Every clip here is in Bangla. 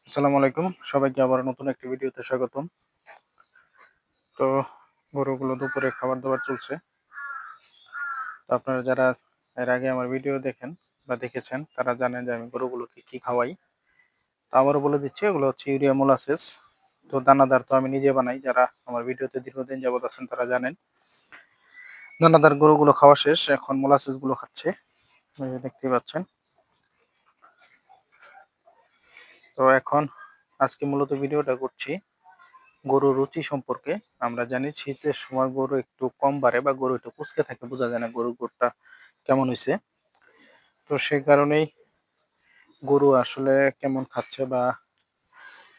আসসালামু আলাইকুম। সবাইকে আবার নতুন একটি ভিডিওতে স্বাগতম। তো গরুগুলো দুপুরে খাবার-দাবার চলছে। তো আপনারা যারা এর আগে আমার ভিডিও দেখেন বা দেখেছেন তারা জানেন যে আমি গরুগুলোকে কি খাওয়াই। তো আবারও বলে দিচ্ছি এগুলো হচ্ছে ইউরিয়া মোলাসেস। তো দানাদার তো আমি নিজে বানাই। যারা আমার ভিডিওতে দীর্ঘদিন যাবৎ আছেন তারা জানেন। দানাদার গরুগুলো খাওয়া শেষ। এখন মোলাসেস গুলো খাচ্ছে। এই যে দেখতেই পাচ্ছেন। তো এখন আজকে মূলত ভিডিওটা করছি গরুর রুচি সম্পর্কে। আমরা জানি শীতের সময় গরু একটু কম বাড়ে বা গরু একটু কুঁচকে থাকে, বোঝা যায় না গরুর গোটটা কেমন হইছে। তো সেই কারণেই গরু আসলে কেমন খাচ্ছে বা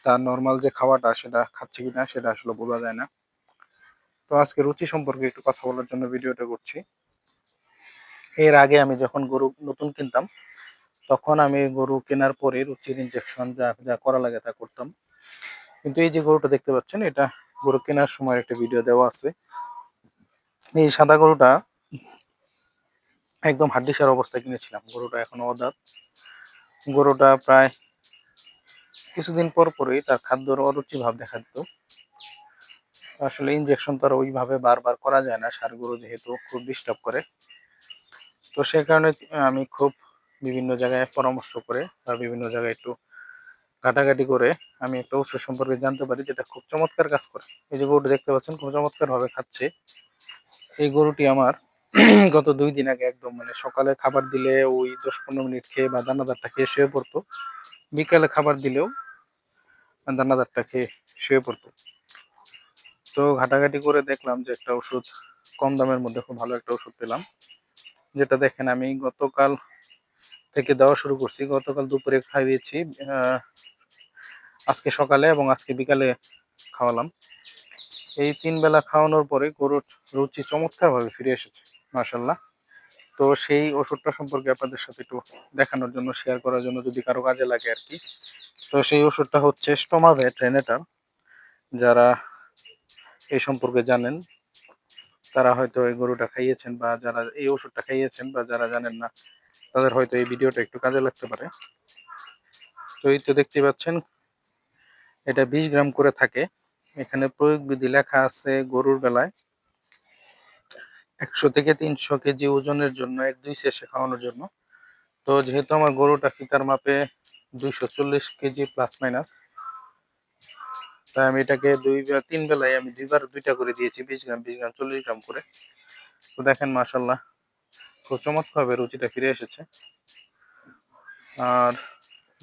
তার নরমাল যে খাওয়াটা সেটা খাচ্ছে কিনা সেটা আসলে বোঝা যায় না। তো আজকে রুচি সম্পর্কে একটু কথা বলার জন্য ভিডিওটা করছি। এর আগে আমি যখন গরু নতুন কিনতাম তখন আমি গরু কেনার পরে রুচির ইনজেকশন যা যা করা লাগে তা করতাম। কিন্তু এই যে গরুটা দেখতে পাচ্ছেন এটা গরু কেনার সময় একটা ভিডিও দেওয়া আছে। এই সাদা গরুটা একদম হাড্ডিসার অবস্থায় কিনেছিলাম। গরুটা এখনো অদাঁত। গরুটা প্রায় কিছুদিন পরই তার খাদ্যের অরুচি ভাব দেখা দিত। আসলে ইনজেকশন তো আর ওইভাবে বারবার করা যায় না। ষাঁড় গরু যেহেতু খুব ডিস্টার্ব করে। তো সে কারণে আমি খুব বিভিন্ন জায়গায় পরামর্শ করে বা বিভিন্ন জায়গায় একটু ঘাটাঘাটি করে আমি একটা ওষুধ সম্পর্কে জানতে পারি যেটা খুব চমৎকার কাজ করে। এই যে গরুটা দেখতে পাচ্ছেন খুব চমৎকারভাবে খাচ্ছে। এই গরুটি আমার গত ২ দিন আগে একদম মানে সকালে খাবার দিলে ওই ১০-১৫ মিনিট খেয়ে বা দানাদারটা খেয়ে শুয়ে পড়তো। বিকালে খাবার দিলেও দানাদারটা খেয়ে শুয়ে পড়তো। তো ঘাটাঘাটি করে দেখলাম যে একটা ওষুধ কম দামের মধ্যে খুব ভালো একটা ওষুধ পেলাম। যেটা দেখেন আমি গতকাল থেকে দেওয়া শুরু করছি। গতকাল দুপুরে খাইয়েছি, আজকে সকালে এবং আজকে বিকালে খাওয়ালাম। এই ৩ বেলা খাওয়ানোর পরে গরুর রুচি চমৎকারভাবে ফিরে এসেছে। মাশাআল্লাহ। তো সেই ওষুধটা সম্পর্কে আপনাদের সাথে একটু দেখানোর জন্য, শেয়ার করার জন্য যদি কারো কাজে লাগে আরকি। তো সেই ওষুধটা হচ্ছে স্টোমাভেট রেনেটার। যারা এই সম্পর্কে জানেন তারা হয়তো এই গরুটা খাইয়েছেন বা যারা এই ওষুধটা খাইয়েছেন বা যারা জানেন না তাদের হয়তো এই ভিডিওটা একটু কাজে লাগতে পারে। তো এই তো দেখতেই পাচ্ছেন এটা ২০ গ্রাম করে থাকে। এখানে প্রয়োগ বিধি লেখা আছে গরুর বেলায় ১০০ থেকে ৩০০ কেজি ওজনের জন্য ১-২ সেশে খাওয়ানোর জন্য। তো যেহেতু আমার গরুটা ফিতার মাপে ২৪০ কেজি প্লাস মাইনাস, তাই আমি এটাকে ৩ বেলায় আমি ২ বার ২ টা করে দিয়েছি ২০ গ্রাম, ২০ গ্রাম, ৪০ গ্রাম করে। তো দেখেন মাশাআল্লাহ খুব চমৎকারভাবে রুচিটা ফিরে এসেছে। আর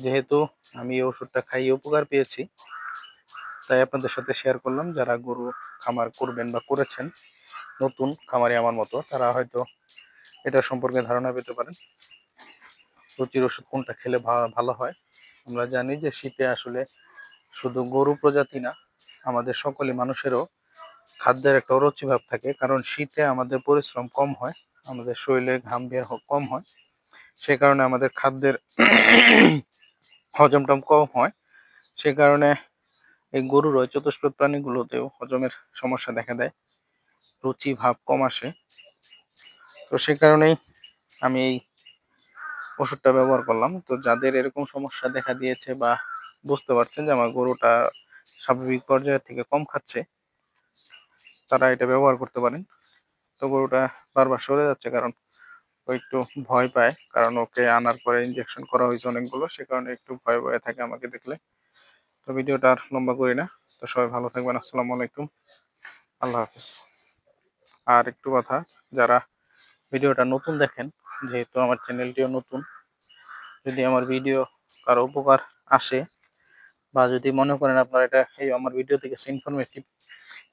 যেহেতু আমি এই ওষুধটা খাইয়ে উপকার পেয়েছি, তাই আপনাদের সাথে শেয়ার করলাম। যারা গরু খামার করবেন বা করেছেন, নতুন খামারি আমার মতো, তারা হয়তো এটা সম্পর্কে ধারণা পেতে পারেন। রুচির ওষুধ কোনটা খেলে ভালো হয়। আমরা জানি যে শীতে আসলে শুধু গরু প্রজাতি না, আমাদের সকলে মানুষেরও খাদ্যের একটা অরুচি ভাব থাকে। কারণ শীতে আমাদের পরিশ্রম কম হয়, আমাদের শরীরে ঘাম বের কম হয়। সে কারণে আমাদের খাদ্যের হজমটা কম হয়। সে কারণে এই গরুর ওই চতুষ্পদ প্রাণীগুলোতেও হজমের সমস্যা দেখা দেয়। রুচি ভাব কম আসে। তো সে কারণেই আমি এই ওষুধটা ব্যবহার করলাম। তো যাদের এরকম সমস্যা দেখা দিয়েছে বা বুঝতে পারছেন যে আমার গরুটা স্বাভাবিক পর্যায়ের থেকে কম খাচ্ছে, তারা এটা ব্যবহার করতে পারেন। তো গরুটা বারবার সরে যাচ্ছে কারণ ও একটু ভয় পায়। কারণ ওকে আনার পরে ইনজেকশন করা হয়েছে অনেকগুলো। সে কারণে একটু ভয়ে, ভয়ে থাকে আমাকে দেখলে। তো ভিডিওটা আর লম্বা করি না। তো সবাই ভালো থাকবেন। আসসালামু আলাইকুম। আল্লাহ হাফেজ। আর একটু কথা, যারা ভিডিওটা নতুন দেখেন, যেহেতু আমার চ্যানেলটিও নতুন, যদি আমার ভিডিও কারো উপকার আসে বা যদি মনে করেন আপনারা এটা এই আমার ভিডিও থেকে কিছু ইনফরমেটিভ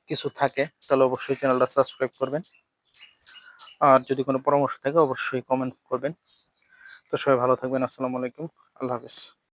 কিছু থাকে তাহলে অবশ্যই চ্যানেলটা সাবস্ক্রাইব করবেন। আর যদি কোনো পরামর্শ থাকে অবশ্যই কমেন্ট করবেন। তো সবাই ভালো থাকবেন। আসসালামু আলাইকুম। আল্লাহ হাফেজ।